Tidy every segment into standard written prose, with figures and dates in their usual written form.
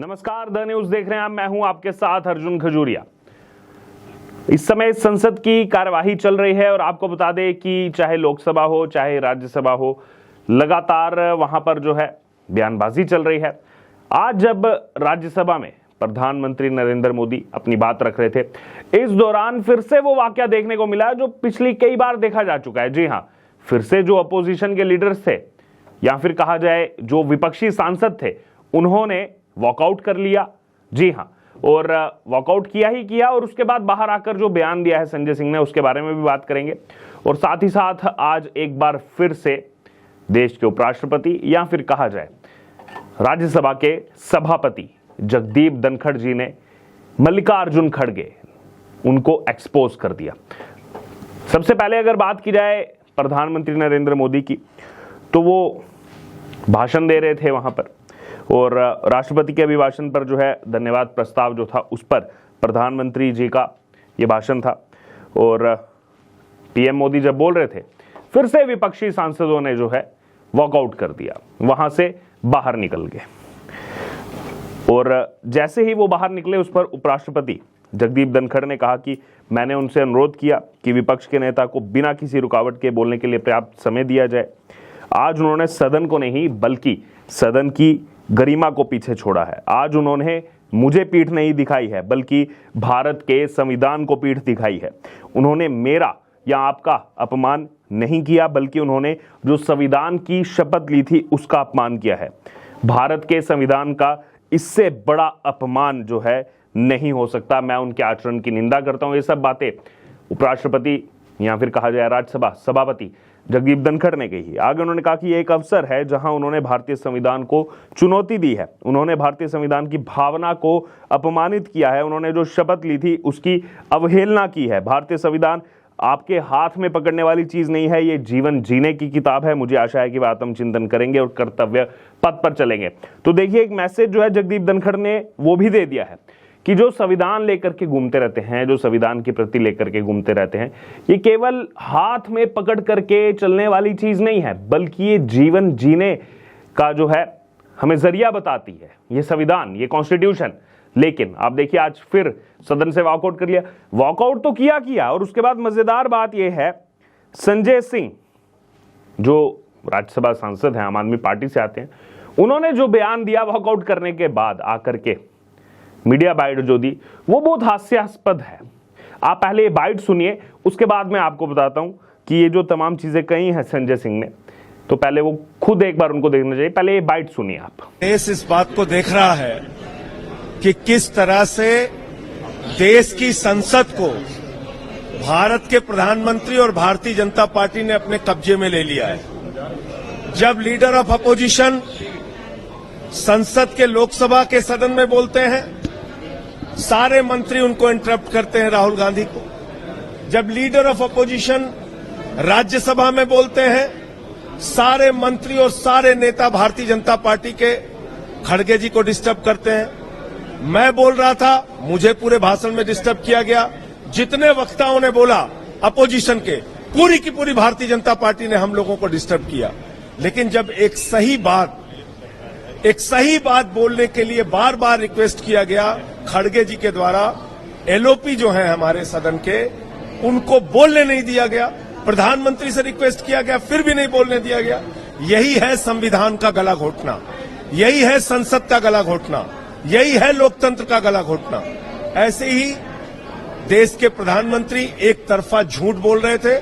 नमस्कार, the news देख रहे हैं आप। मैं हूं आपके साथ अर्जुन खजूरिया। इस समय संसद की कार्यवाही चल रही है और आपको बता दें कि चाहे लोकसभा हो चाहे राज्यसभा हो, लगातार वहां पर जो है बयानबाजी चल रही है। आज जब राज्यसभा में प्रधानमंत्री नरेंद्र मोदी अपनी बात रख रहे थे, इस दौरान फिर से वो वाकया देखने को मिला जो पिछली कई बार देखा जा चुका है। जी हां, फिर से जो अपोजिशन के लीडर्स थे या फिर कहा जाए जो विपक्षी सांसद थे, उन्होंने वॉकआउट कर लिया। जी हां, और वॉकआउट किया ही किया और उसके बाद बाहर आकर जो बयान दिया है संजय सिंह ने, उसके बारे में भी बात करेंगे। और साथ ही साथ आज एक बार फिर से देश के उपराष्ट्रपति या फिर कहा जाए राज्यसभा के सभापति जगदीप धनखड़ जी ने मल्लिकार्जुन खड़गे उनको एक्सपोज कर दिया। सबसे पहले अगर बात की जाए प्रधानमंत्री नरेंद्र मोदी की, तो वो भाषण दे रहे थे वहां पर और राष्ट्रपति के अभिभाषण पर जो है धन्यवाद प्रस्ताव जो था उस पर प्रधानमंत्री जी का ये भाषण था। और पीएम मोदी जब बोल रहे थे, फिर से विपक्षी सांसदों ने जो है वॉकआउट कर दिया, वहां से बाहर निकल गए। और जैसे ही वो बाहर निकले, उस पर उपराष्ट्रपति जगदीप धनखड़ ने कहा कि मैंने उनसे अनुरोध किया कि विपक्ष के नेता को बिना किसी रुकावट के बोलने के लिए पर्याप्त समय दिया जाए। आज उन्होंने सदन को नहीं बल्कि सदन की गरिमा को पीछे छोड़ा है। आज उन्होंने मुझे पीठ नहीं दिखाई है बल्कि भारत के संविधान को पीठ दिखाई है। उन्होंने मेरा या आपका अपमान नहीं किया बल्कि उन्होंने जो संविधान की शपथ ली थी उसका अपमान किया है। भारत के संविधान का इससे बड़ा अपमान जो है नहीं हो सकता। मैं उनके आचरण की निंदा करता हूं। ये सब बातें उपराष्ट्रपति या फिर कहा जाए राज्यसभा सभापति जगदीप धनखड़ ने कही। आगे उन्होंने कहा कि ये एक अवसर है जहां उन्होंने भारतीय संविधान को चुनौती दी है। उन्होंने भारतीय संविधान की भावना को अपमानित किया है। उन्होंने जो शपथ ली थी उसकी अवहेलना की है। भारतीय संविधान आपके हाथ में पकड़ने वाली चीज नहीं है, ये जीवन जीने की किताब है। मुझे आशा है कि वह आत्मचिंतन करेंगे और कर्तव्य पथ पर चलेंगे। तो देखिए, एक मैसेज जो है जगदीप धनखड़ ने वो भी दे दिया है कि जो संविधान लेकर के घूमते रहते हैं, जो संविधान की प्रति लेकर के घूमते रहते हैं, ये केवल हाथ में पकड़ करके चलने वाली चीज नहीं है बल्कि ये जीवन जीने का जो है हमें जरिया बताती है ये संविधान, ये कॉन्स्टिट्यूशन। लेकिन आप देखिए, आज फिर सदन से वॉकआउट कर लिया। वॉकआउट तो किया और उसके बाद मजेदार बात यह है, संजय सिंह जो राज्यसभा सांसद हैं, आम आदमी पार्टी से आते हैं, उन्होंने जो बयान दिया वॉकआउट करने के बाद आकर के मीडिया बाइट जो दी, वो बहुत हास्यास्पद है। आप पहले ये बाइट सुनिए, उसके बाद मैं आपको बताता हूं कि ये जो तमाम चीजें कही हैं संजय सिंह ने, तो पहले वो खुद एक बार उनको देखना चाहिए। पहले ये बाइट सुनिए आप। देश इस बात को देख रहा है कि किस तरह से देश की संसद को भारत के प्रधानमंत्री और भारतीय जनता पार्टी ने अपने कब्जे में ले लिया है। जब लीडर ऑफ अपोजिशन संसद के लोकसभा के सदन में बोलते हैं, सारे मंत्री उनको इंटरप्ट करते हैं, राहुल गांधी को। जब लीडर ऑफ अपोजिशन राज्यसभा में बोलते हैं, सारे मंत्री और सारे नेता भारतीय जनता पार्टी के खड़गे जी को डिस्टर्ब करते हैं। मैं बोल रहा था, मुझे पूरे भाषण में डिस्टर्ब किया गया। जितने वक्ताओं ने बोला अपोजिशन के, पूरी की पूरी भारतीय जनता पार्टी ने हम लोगों को डिस्टर्ब किया। लेकिन जब एक सही बात बोलने के लिए बार बार रिक्वेस्ट किया गया खड़गे जी के द्वारा, एलओपी जो है हमारे सदन के, उनको बोलने नहीं दिया गया। प्रधानमंत्री से रिक्वेस्ट किया गया, फिर भी नहीं बोलने दिया गया। यही है संविधान का गला घोटना, यही है संसद का गला घोटना, यही है लोकतंत्र का गला घोटना। ऐसे ही देश के प्रधानमंत्री एक तरफा झूठ बोल रहे थे,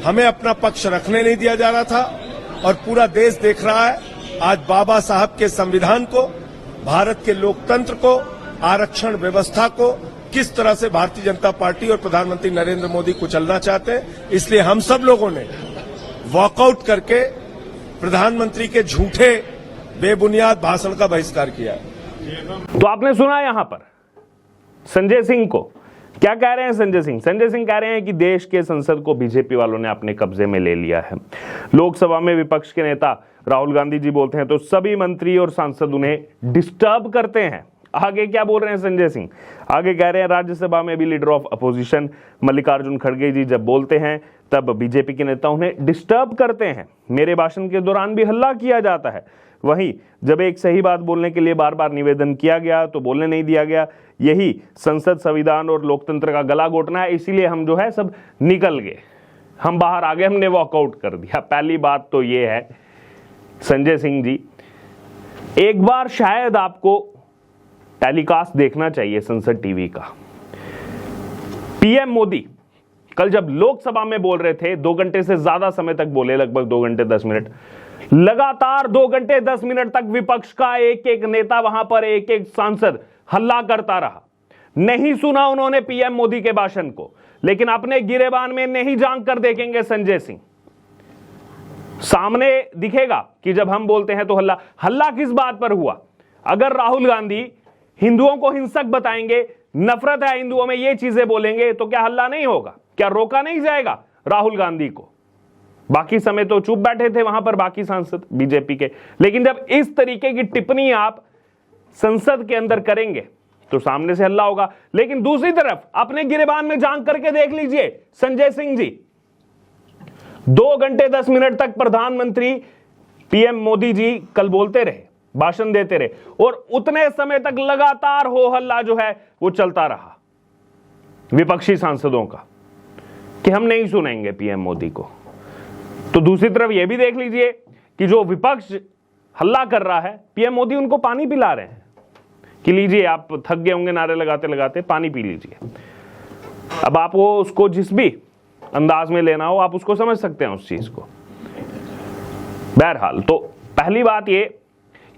हमें अपना पक्ष रखने नहीं दिया जा रहा था और पूरा देश देख रहा है आज बाबा साहब के संविधान को, भारत के लोकतंत्र को, आरक्षण व्यवस्था को किस तरह से भारतीय जनता पार्टी और प्रधानमंत्री नरेंद्र मोदी कुचलना चाहते हैं। इसलिए हम सब लोगों ने वॉकआउट करके प्रधानमंत्री के झूठे बेबुनियाद भाषण का बहिष्कार किया है। तो आपने सुना यहां पर संजय सिंह को क्या कह रहे हैं। संजय सिंह कह रहे हैं कि देश के संसद को बीजेपी वालों ने अपने कब्जे में ले लिया है। लोकसभा में विपक्ष के नेता राहुल गांधी जी बोलते हैं तो सभी मंत्री और सांसद उन्हें डिस्टर्ब करते हैं। आगे क्या बोल रहे हैं संजय सिंह? आगे कह रहे हैं राज्यसभा में भी लीडर ऑफ अपोजिशन मल्लिकार्जुन खड़गे जी जब बोलते हैं तब बीजेपी के नेता उन्हें डिस्टर्ब करते हैं। मेरे भाषण के दौरान भी हल्ला किया जाता है। वहीं जब एक सही बात बोलने के लिए बार बार निवेदन किया गया तो बोलने नहीं दिया गया। यही संसद, संविधान और लोकतंत्र का गला घोटना है, इसीलिए हम जो है सब निकल गए, हम बाहर आ गए, हमने वॉकआउट कर दिया। पहली बात तो ये है संजय सिंह जी, एक बार शायद आपको टेलीकास्ट देखना चाहिए संसद टीवी का। पीएम मोदी कल जब लोकसभा में बोल रहे थे 2 घंटे से ज्यादा समय तक बोले, लगभग 2 घंटे 10 मिनट, लगातार 2 घंटे 10 मिनट तक विपक्ष का एक एक नेता, वहां पर एक एक सांसद हल्ला करता रहा। नहीं सुना उन्होंने पीएम मोदी के भाषण को, लेकिन अपने गिरेबान में नहीं झांक कर देखेंगे संजय सिंह। सामने दिखेगा कि जब हम बोलते हैं तो हल्ला किस बात पर हुआ। अगर राहुल गांधी हिंदुओं को हिंसक बताएंगे, नफरत है हिंदुओं में, ये चीजें बोलेंगे, तो क्या हल्ला नहीं होगा? क्या रोका नहीं जाएगा राहुल गांधी को? बाकी समय तो चुप बैठे थे वहां पर बाकी सांसद बीजेपी के, लेकिन जब इस तरीके की टिप्पणी आप संसद के अंदर करेंगे तो सामने से हल्ला होगा। लेकिन दूसरी तरफ अपने गिरेबान में झांक करके देख लीजिए संजय सिंह जी, 2 घंटे 10 मिनट तक प्रधानमंत्री पीएम मोदी जी कल बोलते रहे, भाषण देते रहे, और उतने समय तक लगातार हो हल्ला जो है वो चलता रहा विपक्षी सांसदों का कि हम नहीं सुनेंगे पीएम मोदी को। तो दूसरी तरफ यह भी देख लीजिए कि जो विपक्ष हल्ला कर रहा है, पीएम मोदी उनको पानी पिला रहे हैं कि लीजिए, आप थक गए होंगे नारे लगाते लगाते, पानी पी लीजिए। अब आप वो उसको जिस भी अंदाज में लेना हो आप उसको समझ सकते हैं उस चीज को। बहरहाल, तो पहली बात ये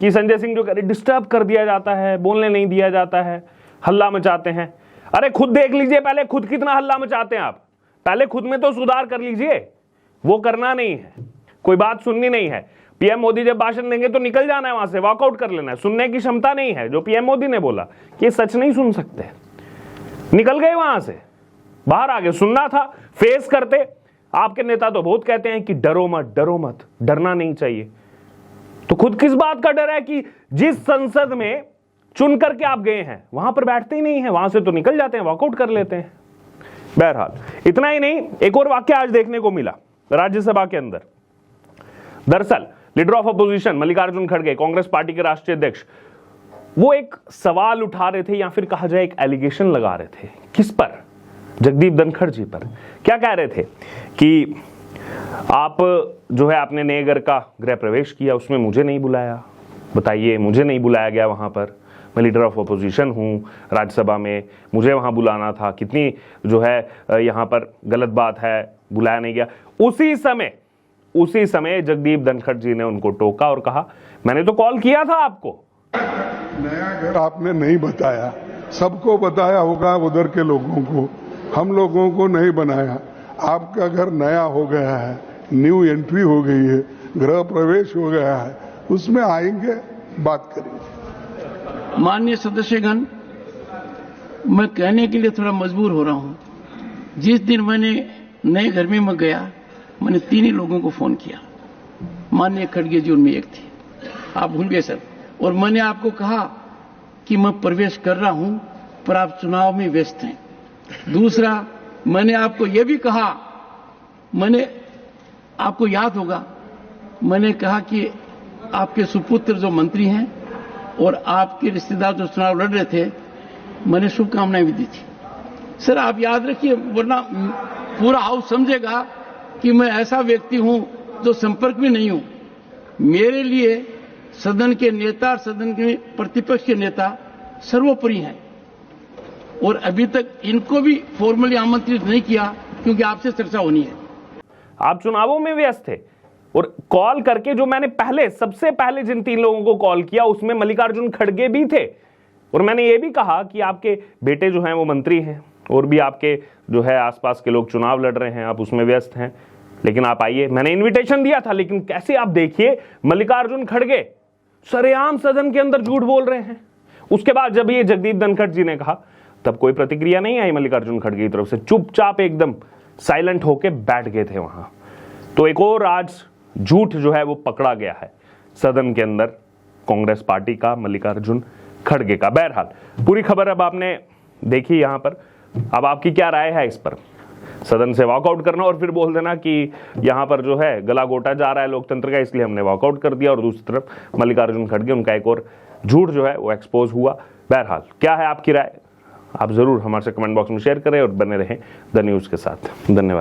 कि संजय सिंह जो कह रहे डिस्टर्ब कर दिया जाता है, बोलने नहीं दिया जाता है, हल्ला मचाते हैं। अरे खुद देख लीजिए पहले, खुद कितना हल्ला मचाते हैं आप। पहले खुद में तो सुधार कर लीजिए, वो करना नहीं है, कोई बात सुननी नहीं है। पीएम मोदी जब भाषण देंगे तो निकल जाना है वहां से, वॉकआउट कर लेना है। सुनने की क्षमता नहीं है जो पीएम मोदी ने बोला कि सच नहीं सुन सकते, निकल गए वहां से, बाहर आ गए। सुनना था, फेस करते। आपके नेता तो बहुत कहते हैं कि डरो मत, डरो मत, डरना नहीं चाहिए। तो खुद किस बात का डर है कि जिस संसद में चुन करके आप गए हैं वहां पर बैठते ही नहीं है, वहां से तो निकल जाते हैं, वॉकआउट कर लेते हैं। बहरहाल, इतना ही नहीं, एक और वाक्य आज देखने को मिला राज्यसभा के अंदर। दरअसल लीडर ऑफ अपोजिशन मल्लिकार्जुन खड़गे, कांग्रेस पार्टी के राष्ट्रीय अध्यक्ष, वो एक सवाल उठा रहे थे, या फिर कहा जाए एक एलिगेशन लगा रहे थे। किस पर? जगदीप धनखड़ जी पर। क्या कह रहे थे कि आप जो है आपने नए घर का गृह प्रवेश किया, उसमें मुझे नहीं बुलाया। बताइए, मुझे नहीं बुलाया गया वहां पर, मैं लीडर ऑफ अपोजिशन हूं राज्यसभा में, मुझे वहां बुलाना था। कितनी जो है यहां पर गलत बात है, बुलाया नहीं गया। उसी समय जगदीप धनखड़ जी ने उनको टोका और कहा मैंने तो कॉल किया था आपको। नया घर आपने नहीं बताया, सबको बताया होगा उधर के लोगों को, हम लोगों को नहीं बनाया। आपका घर नया हो गया है, न्यू एंट्री हो गई है, गृह प्रवेश हो गया है, उसमें आएंगे, बात करेंगे। माननीय सदस्यगण, मैं कहने के लिए थोड़ा मजबूर हो रहा हूं। जिस दिन मैंने नए घर में मैं गया, मैंने 3 ही लोगों को फोन किया, माननीय खड़गे जी उनमें एक थे, आप भूल गए सर। और मैंने आपको कहा कि मैं प्रवेश कर रहा हूं, पर आप चुनाव में व्यस्त हैं। दूसरा, मैंने आपको यह भी कहा, मैंने आपको याद होगा, मैंने कहा कि आपके सुपुत्र जो मंत्री हैं और आपके रिश्तेदार जो चुनाव लड़ रहे थे, मैंने शुभकामनाएं भी दी थी। सर आप याद रखिए, वरना पूरा हाउस समझेगा कि मैं ऐसा व्यक्ति हूं जो संपर्क में नहीं हूं। मेरे लिए सदन के नेता और सदन के प्रतिपक्ष के नेता सर्वोपरि हैं, और अभी तक इनको भी फॉर्मली आमंत्रित नहीं किया क्योंकि आपसे चर्चा होनी है। आप चुनावों में व्यस्त थे, और कॉल करके जो मैंने सबसे पहले जिन 3 लोगों को कॉल किया उसमें मल्लिकार्जुन खड़गे भी थे। और मैंने ये भी कहा कि आपके बेटे जो हैं वो मंत्री हैं, और भी आपके जो है आसपास के लोग चुनाव लड़ रहे हैं, आप उसमें व्यस्त हैं, लेकिन आप आइए। मैंने इनविटेशन दिया था, लेकिन कैसे आप देखिए मल्लिकार्जुन खड़गे सरेआम सदन के अंदर झूठ बोल रहे हैं। उसके बाद जब ये जगदीप धनखड़ जी ने कहा तब कोई प्रतिक्रिया नहीं आई मल्लिकार्जुन खड़गे की तरफ से, चुपचाप एकदम साइलेंट होके बैठ गए थे वहां। तो एक और आज झूठ जो है वो पकड़ा गया है सदन के अंदर कांग्रेस पार्टी का, मल्लिकार्जुन खड़गे का। बहरहाल पूरी खबर अब आपने देखी यहां पर, अब आपकी क्या राय है इस पर? सदन से वॉकआउट करना और फिर बोल देना कि यहां पर जो है गला घोटा जा रहा है लोकतंत्र का, इसलिए हमने वॉकआउट कर दिया, और दूसरी तरफ मल्लिकार्जुन खड़गे, उनका एक और झूठ जो है वो एक्सपोज हुआ। बहरहाल क्या है आपकी राय, आप जरूर हमारे से कमेंट बॉक्स में शेयर करें और बने रहें द न्यूज़ के साथ। धन्यवाद।